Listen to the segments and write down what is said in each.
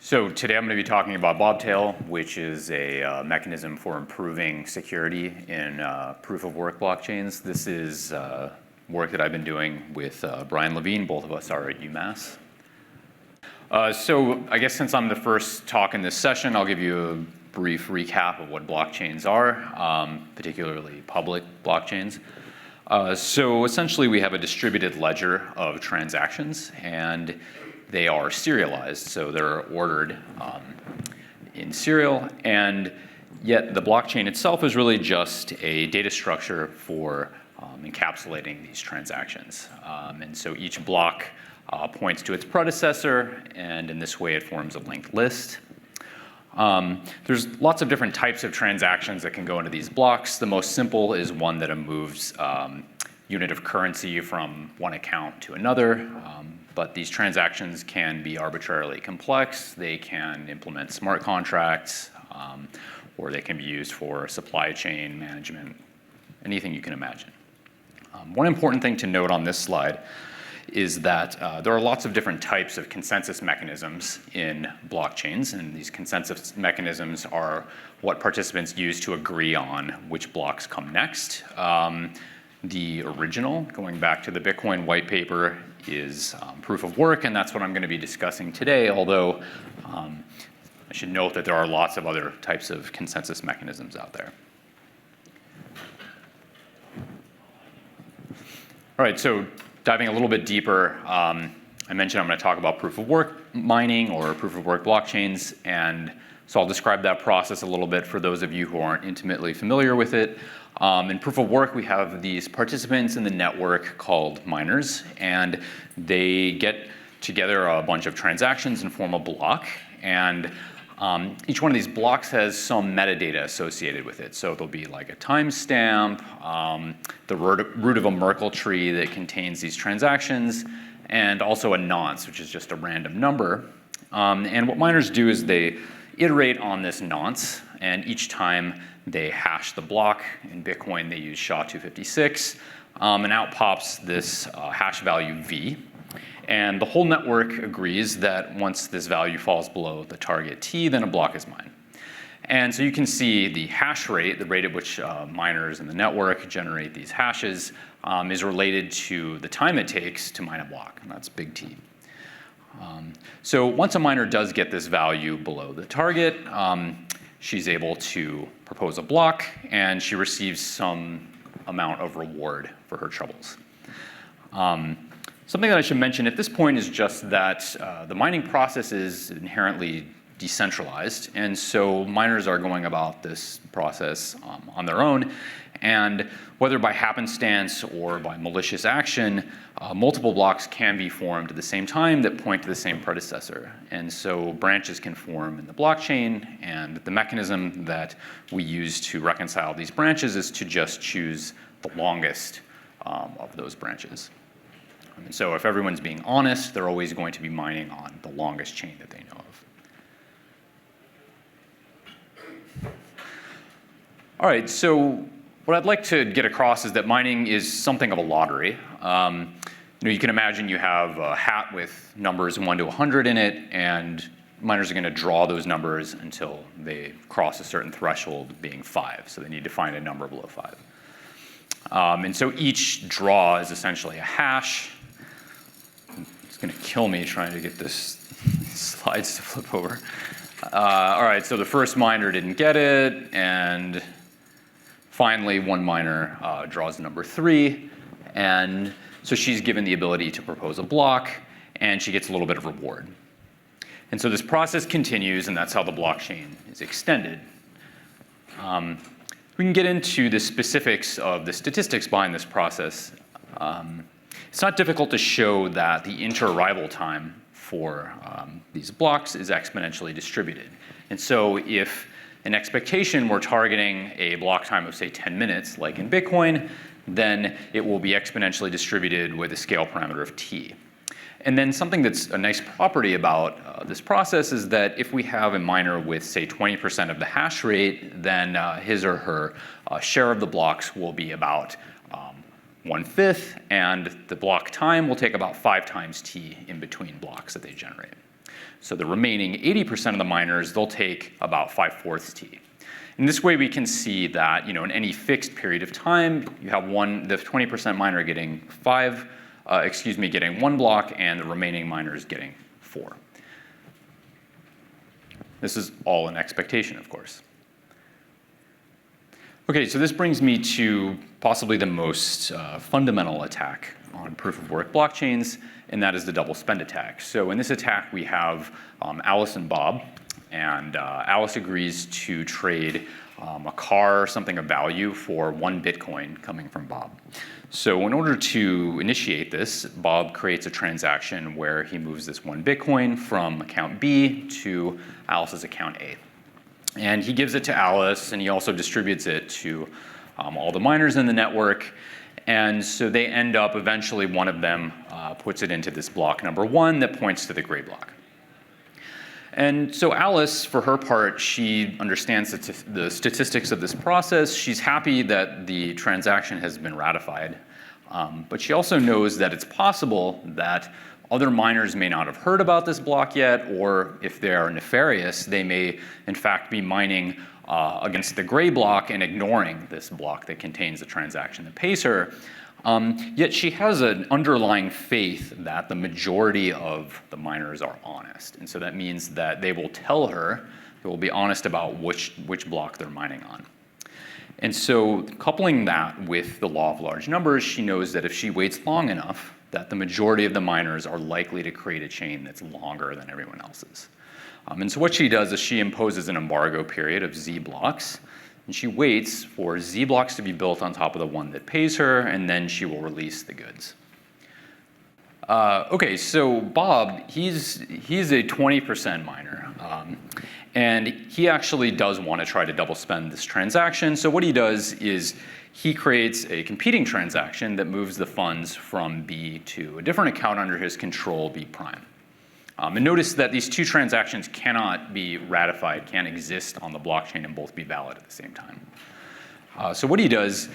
So today I'm going to be talking about Bobtail, which is a mechanism for improving security in proof-of-work blockchains. This is work that I've been doing with Brian Levine. Both of us are at UMass. So I guess since I'm the first talk in this session, I'll give you a brief recap of what blockchains are, particularly public blockchains. So essentially we have a distributed ledger of transactions, and they are serialized, so they're ordered in serial, and yet the blockchain itself is really just a data structure for encapsulating these transactions. And so each block points to its predecessor, and in this way it forms a linked list. There's lots of different types of transactions that can go into these blocks. The most simple is one that moves unit of currency from one account to another. But these transactions can be arbitrarily complex. They can implement smart contracts, or they can be used for supply chain management, anything you can imagine. One important thing to note on this slide is that there are lots of different types of consensus mechanisms in blockchains, and these consensus mechanisms are what participants use to agree on which blocks come next. The original, going back to the Bitcoin white paper, is proof of work, and that's what I'm going to be discussing today, although I should note that there are lots of other types of consensus mechanisms out there. All right, so diving a little bit deeper, I mentioned I'm going to talk about proof of work mining or proof of work blockchains, and so I'll describe that process a little bit for those of you who aren't intimately familiar with it. In proof of work, we have these participants in the network called miners, and they get together a bunch of transactions and form a block. And each one of these blocks has some metadata associated with it. So there'll be like a timestamp, the root of a Merkle tree that contains these transactions, and also a nonce, which is just a random number. And what miners do is they iterate on this nonce, and each time they hash the block. In Bitcoin, they use SHA-256, and out pops this hash value V. And the whole network agrees that once this value falls below the target T, then a block is mined. And so you can see the hash rate, the rate at which miners in the network generate these hashes, is related to the time it takes to mine a block, and that's big T. So once a miner does get this value below the target, she's able to propose a block, and she receives some amount of reward for her troubles. Something that I should mention at this point is just that the mining process is inherently decentralized, and so miners are going about this process on their own, and whether by happenstance or by malicious action, multiple blocks can be formed at the same time that point to the same predecessor. And so branches can form in the blockchain, and the mechanism that we use to reconcile these branches is to just choose the longest of those branches. And so if everyone's being honest, they're always going to be mining on the longest chain that they know of. All right, so what I'd like to get across is that mining is something of a lottery. You can imagine you have a hat with numbers 1 to 100 in it, and miners are going to draw those numbers until they cross a certain threshold, being 5. So they need to find a number below 5. And so each draw is essentially a hash. It's going to kill me trying to get this slides to flip over. All right, so the first miner didn't get it, and finally, one miner draws number 3, and so she's given the ability to propose a block, and she gets a little bit of reward. And so this process continues, and that's how the blockchain is extended. We can get into the specifics of the statistics behind this process. It's not difficult to show that the inter-arrival time for these blocks is exponentially distributed. And so if an expectation we're targeting a block time of, say, 10 minutes, like in Bitcoin, then it will be exponentially distributed with a scale parameter of t. And then something that's a nice property about this process is that if we have a miner with, say, 20% of the hash rate, then his or her share of the blocks will be about 1/5, and the block time will take about 5 times t in between blocks that they generate. So the remaining 80% of the miners, they'll take about 5/4 T. In this way, we can see that, in any fixed period of time, you have the 20% miner getting getting 1 block, and the remaining miners getting 4. This is all an expectation, of course. Okay, so this brings me to possibly the most fundamental attack on proof-of-work blockchains, and that is the double-spend attack. So in this attack, we have Alice and Bob, and Alice agrees to trade a car or something of value for 1 Bitcoin coming from Bob. So in order to initiate this, Bob creates a transaction where he moves this 1 Bitcoin from account B to Alice's account A. And he gives it to Alice, and he also distributes it to all the miners in the network. And so they end up, eventually one of them puts it into this block number 1 that points to the gray block. And so Alice, for her part, she understands the statistics of this process. She's happy that the transaction has been ratified. But she also knows that it's possible that other miners may not have heard about this block yet, or if they are nefarious, they may in fact be mining against the gray block and ignoring this block that contains the transaction that pays her. Yet she has an underlying faith that the majority of the miners are honest. And so that means that they will tell her, they will be honest about which block they're mining on. And so coupling that with the law of large numbers, she knows that if she waits long enough, that the majority of the miners are likely to create a chain that's longer than everyone else's. And so what she does is she imposes an embargo period of Z blocks, and she waits for Z blocks to be built on top of the one that pays her, and then she will release the goods. Okay, so Bob, he's a 20% miner. And he actually does want to try to double spend this transaction. So what he does is he creates a competing transaction that moves the funds from B to a different account under his control, B prime. And notice that these two transactions cannot be ratified, can't exist on the blockchain and both be valid at the same time. So what he does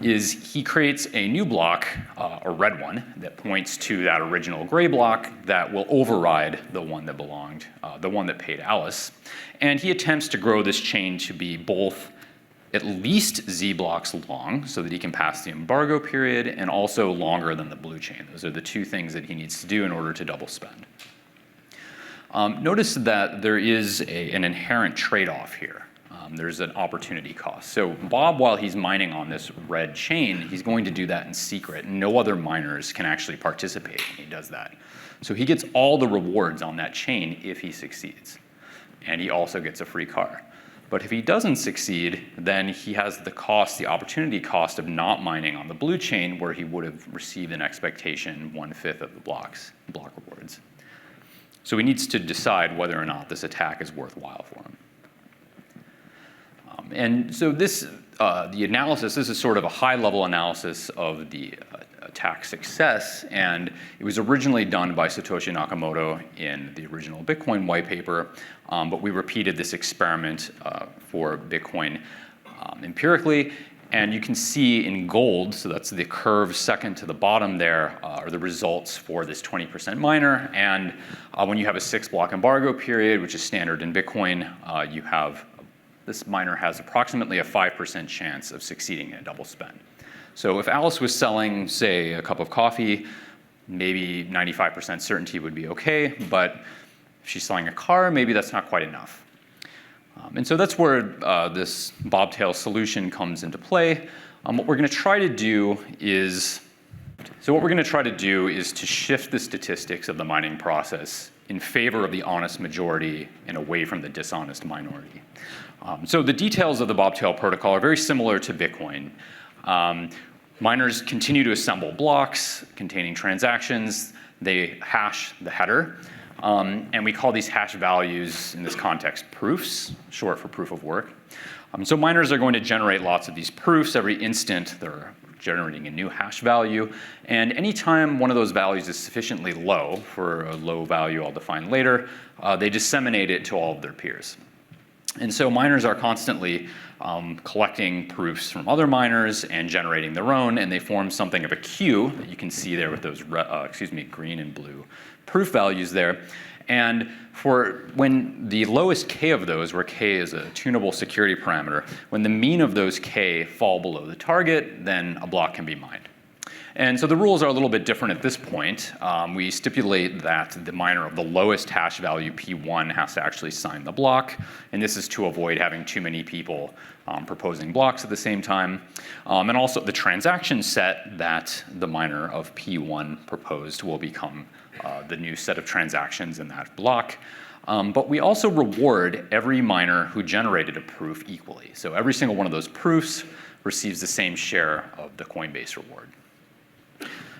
is he creates a new block, a red one, that points to that original gray block that will override the one that belonged, the one that paid Alice. And he attempts to grow this chain to be both at least Z blocks long so that he can pass the embargo period, and also longer than the blue chain. Those are the two things that he needs to do in order to double spend. Notice that there is an inherent trade-off here. There's an opportunity cost. So Bob, while he's mining on this red chain, he's going to do that in secret. No other miners can actually participate when he does that. So he gets all the rewards on that chain if he succeeds. And he also gets a free car. But if he doesn't succeed, then he has the cost, the opportunity cost of not mining on the blue chain, where he would have received an expectation 1/5 of the block rewards. So he needs to decide whether or not this attack is worthwhile for him. And so this, the analysis, this is sort of a high-level analysis of the attack success, and it was originally done by Satoshi Nakamoto in the original Bitcoin white paper, but we repeated this experiment for Bitcoin empirically, and you can see in gold, so that's the curve second to the bottom there, are the results for this 20% miner, and when you have a 6-block embargo period, which is standard in Bitcoin, this miner has approximately a 5% chance of succeeding in a double spend. So if Alice was selling, say, a cup of coffee, maybe 95% certainty would be okay, but if she's selling a car, maybe that's not quite enough. And so that's where this Bobtail solution comes into play. What we're going to try to do is to shift the statistics of the mining process in favor of the honest majority and away from the dishonest minority. So the details of the Bobtail protocol are very similar to Bitcoin. Miners continue to assemble blocks containing transactions. They hash the header. And we call these hash values, in this context, proofs, short for proof of work. So miners are going to generate lots of these proofs. Every instant, they're generating a new hash value. And anytime one of those values is sufficiently low, for a low value I'll define later, they disseminate it to all of their peers. And so miners are constantly collecting proofs from other miners and generating their own, and they form something of a queue that you can see there with those green and blue proof values there. And for when the lowest k of those, where k is a tunable security parameter, when the mean of those k fall below the target, then a block can be mined. And so the rules are a little bit different at this point. We stipulate that the miner of the lowest hash value P1 has to actually sign the block, and this is to avoid having too many people proposing blocks at the same time. And also the transaction set that the miner of P1 proposed will become the new set of transactions in that block. But we also reward every miner who generated a proof equally. So every single one of those proofs receives the same share of the Coinbase reward.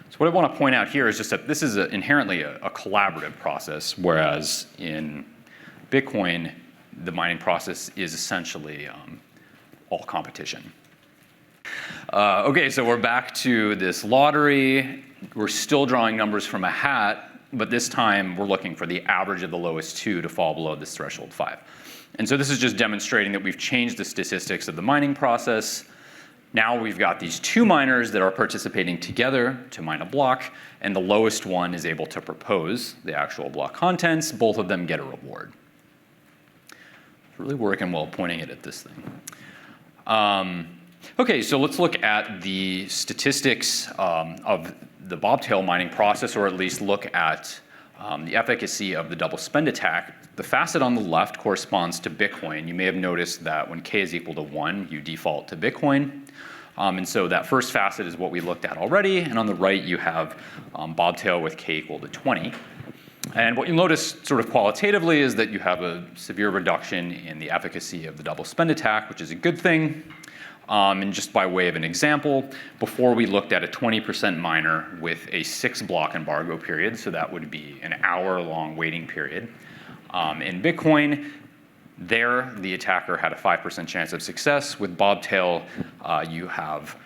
So what I want to point out here is just that this is inherently a collaborative process, whereas in Bitcoin, the mining process is essentially all competition. Okay, so we're back to this lottery. We're still drawing numbers from a hat, but this time we're looking for the average of the lowest two to fall below this threshold 5. And so this is just demonstrating that we've changed the statistics of the mining process. Now we've got these two miners that are participating together to mine a block, and the lowest one is able to propose the actual block contents. Both of them get a reward. It's really working well pointing it at this thing. Okay, so let's look at the statistics of the Bobtail mining process, or at least look at the efficacy of the Doublespend attack. The facet on the left corresponds to Bitcoin. You may have noticed that when k is equal to 1, you default to Bitcoin. And so that first facet is what we looked at already. And on the right, you have Bobtail with k equal to 20. And what you'll notice sort of qualitatively is that you have a severe reduction in the efficacy of the Doublespend attack, which is a good thing. And just by way of an example, before we looked at a 20% miner with a 6-block embargo period, so that would be an hour-long waiting period. In Bitcoin, there the attacker had a 5% chance of success. With Bobtail, you have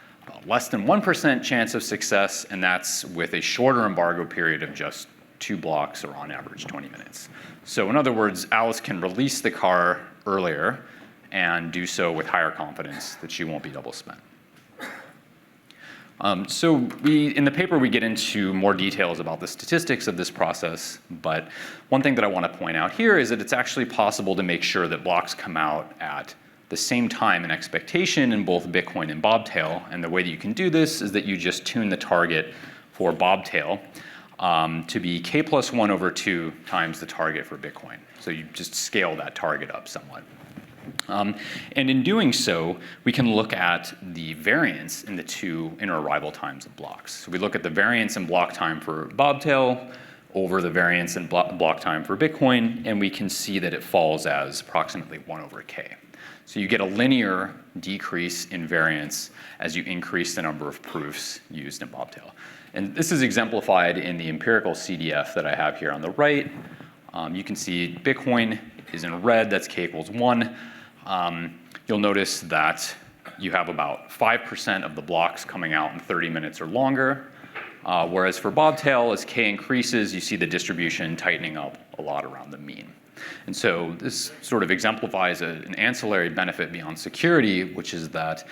less than 1% chance of success, and that's with a shorter embargo period of just 2 blocks, or on average 20 minutes. So in other words, Alice can release the car earlier and do so with higher confidence that she won't be double spent. So in the paper, we get into more details about the statistics of this process, but one thing that I want to point out here is that it's actually possible to make sure that blocks come out at the same time in expectation in both Bitcoin and Bobtail, and the way that you can do this is that you just tune the target for Bobtail to be k plus 1 over 2 times the target for Bitcoin. So you just scale that target up somewhat. And in doing so, we can look at the variance in the two inter-arrival times of blocks. So we look at the variance in block time for Bobtail over the variance in block time for Bitcoin, and we can see that it falls as approximately 1 over k. So you get a linear decrease in variance as you increase the number of proofs used in Bobtail. And this is exemplified in the empirical CDF that I have here on the right. You can see Bitcoin is in red, that's k equals 1. You'll notice that you have about 5% of the blocks coming out in 30 minutes or longer, whereas for Bobtail, as k increases, you see the distribution tightening up a lot around the mean. And so this sort of exemplifies an ancillary benefit beyond security, which is that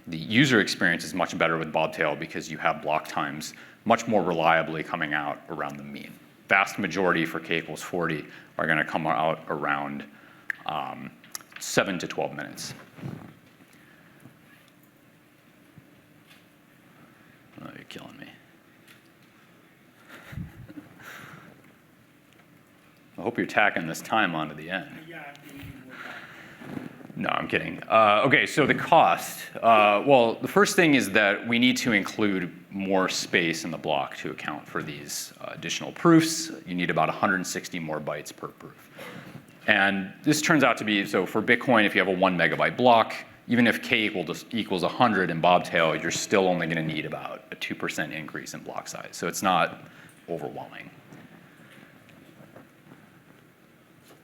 the user experience is much better with Bobtail because you have block times much more reliably coming out around the mean. Vast majority for k equals 40 are going to come out around 7 to 12 minutes. Oh, you're killing me. I hope you're tacking this time onto the end. No, I'm kidding. Okay, so the cost. Well, the first thing is that we need to include more space in the block to account for these additional proofs. You need about 160 more bytes per proof. And this turns out to be, so for Bitcoin, if you have a 1 megabyte block, even if k equals 100 in Bobtail, you're still only going to need about a 2% increase in block size. So it's not overwhelming.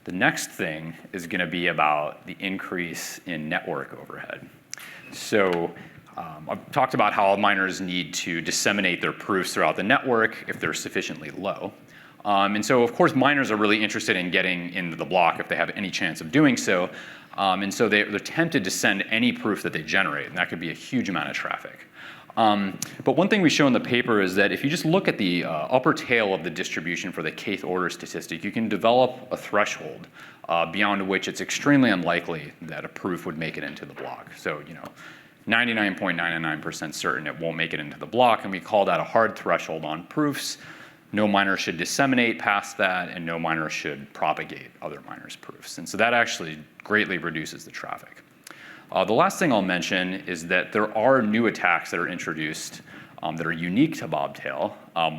The next thing is going to be about the increase in network overhead. So I've talked about how miners need to disseminate their proofs throughout the network if they're sufficiently low. And so, of course, miners are really interested in getting into the block if they have any chance of doing so. And so they're tempted to send any proof that they generate, and that could be a huge amount of traffic. But one thing we show in the paper is that if you just look at the upper tail of the distribution for the kth order statistic, you can develop a threshold beyond which it's extremely unlikely that a proof would make it into the block. So, 99.99% certain it won't make it into the block, and we call that a hard threshold on proofs. No miner should disseminate past that, and no miner should propagate other miners' proofs. And so that actually greatly reduces the traffic. The last thing I'll mention is that there are new attacks that are introduced that are unique to Bobtail.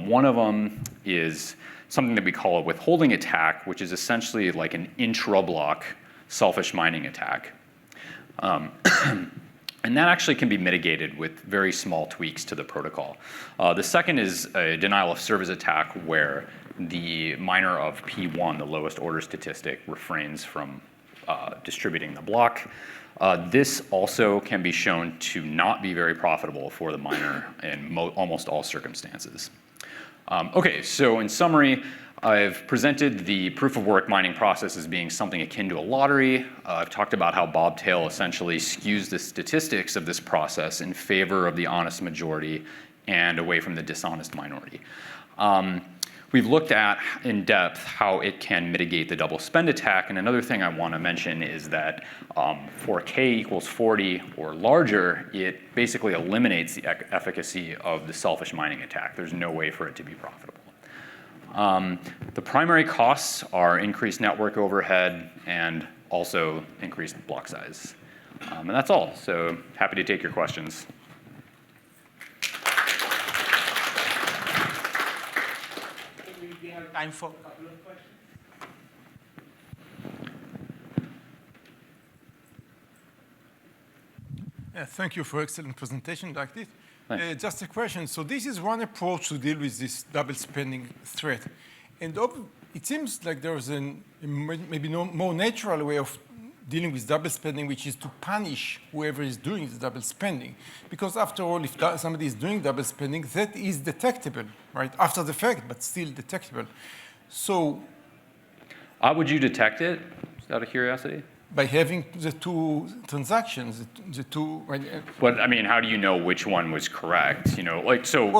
One of them is something that we call a withholding attack, which is essentially like an intra-block selfish mining attack. And that actually can be mitigated with very small tweaks to the protocol. The second is a denial of service attack where the miner of P1, the lowest order statistic, refrains from distributing the block. This also can be shown to not be very profitable for the miner in almost all circumstances. Okay, so in summary, I've presented the proof of work mining process as being something akin to a lottery. I've talked about how Bobtail essentially skews the statistics of this process in favor of the honest majority and away from the dishonest minority. We've looked at in depth how it can mitigate the double spend attack, and another thing I want to mention is that for k equals 40 or larger, it basically eliminates the efficacy of the selfish mining attack. There's no way for it to be profitable. The primary costs are increased network overhead and also increased block size. And that's all, so happy to take your questions. We have time for a couple of questions. Yeah, thank you for excellent presentation like this. Just a question. So this is one approach to deal with this double spending threat. And it seems like there's maybe more natural way of dealing with double spending, which is to punish whoever is doing the double spending. Because after all, if somebody is doing double spending, that is detectable, right? After the fact, but still detectable. So How would you detect it, out of curiosity? by having the two transactions, the two. But I mean, how do you know which one was correct? Well,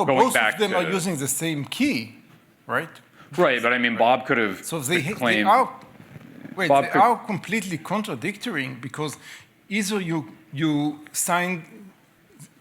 going both back of them to, are using the same key, right? Right, but I mean, Bob could have So they claimed. are completely contradictory because either you sign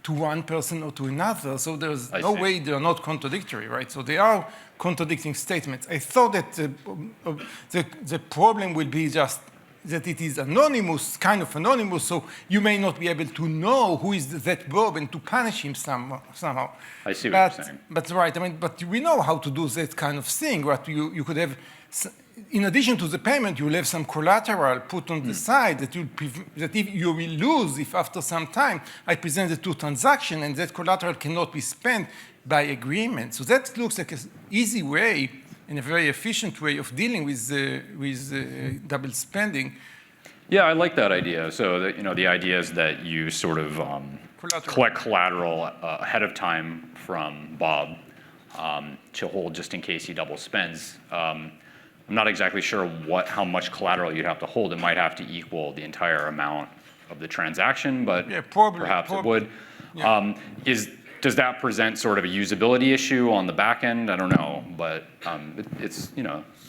to one person or to another, so there's no way they're not contradictory, right? So they are contradicting statements. I thought that the problem will be just that it is anonymous, kind of anonymous, so you may not be able to know who is that Bob and to punish him somehow. I see what you're saying. But right, I mean, but we know how to do that kind of thing, right? You could have, in addition to the payment, you will have some collateral put on the side that if you will lose if after some time I present the two transactions and that collateral cannot be spent by agreement. So that looks like an easy way and a very efficient way of dealing with double spending. Yeah, I like that idea. So the idea is that you sort of collect collateral ahead of time from Bob to hold just in case he double spends. I'm not exactly sure how much collateral you'd have to hold. It might have to equal the entire amount of the transaction, but yeah, perhaps it would. Yeah. Does that present sort of a usability issue on the back end? I don't know, but it's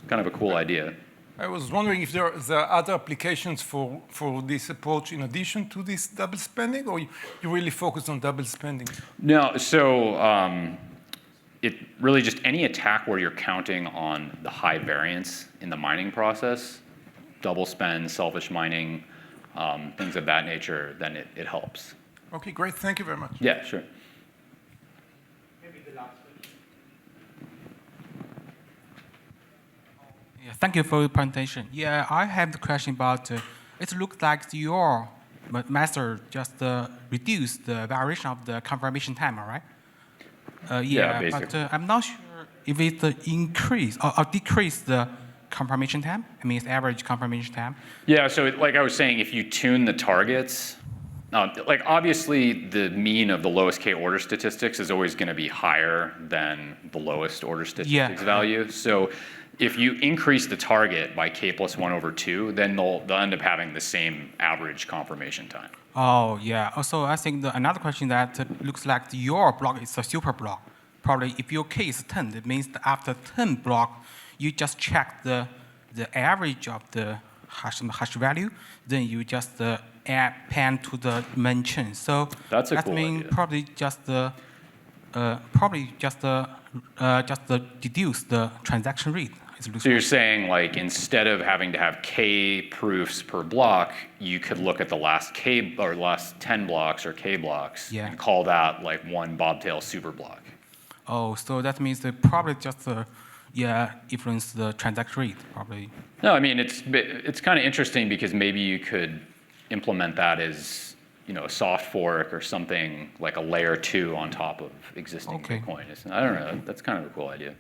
kind of a cool idea. I was wondering if there are other applications for this approach in addition to this double spending, or you really focus on double spending? No, so it really just any attack where you're counting on the high variance in the mining process, double spend, selfish mining, things of that nature, then it helps. Okay, great. Thank you very much. Yeah, sure. Yeah, thank you for your presentation. Yeah, I have the question about, it looks like your method just reduce the variation of the confirmation time, all right? Yeah, but I'm not sure if it increase or decrease the confirmation time. I mean, it's average confirmation time. Yeah, so like I was saying, if you tune the targets, like obviously the mean of the lowest K order statistics is always going to be higher than the lowest order statistics value. So if you increase the target by k plus 1 over 2, then they'll end up having the same average confirmation time. Oh, yeah. Also, I think another question that looks like your block is a super block. Probably if your k is 10, it means that after 10 block, you just check the average of the hash value, then you just add pen to the main chain. So That's a that cool means idea. probably just deduce the transaction rate. So you're saying, like, instead of having to have k proofs per block, you could look at the last k or last 10 blocks or k blocks Yeah. and call that like one Bobtail super block. Oh, so that means they probably just influence the transaction rate, probably. No, I mean, it's kind of interesting because maybe you could implement that as, you know, a soft fork or something like a layer 2 on top of existing Okay. Bitcoin. I don't know. That's kind of a cool idea.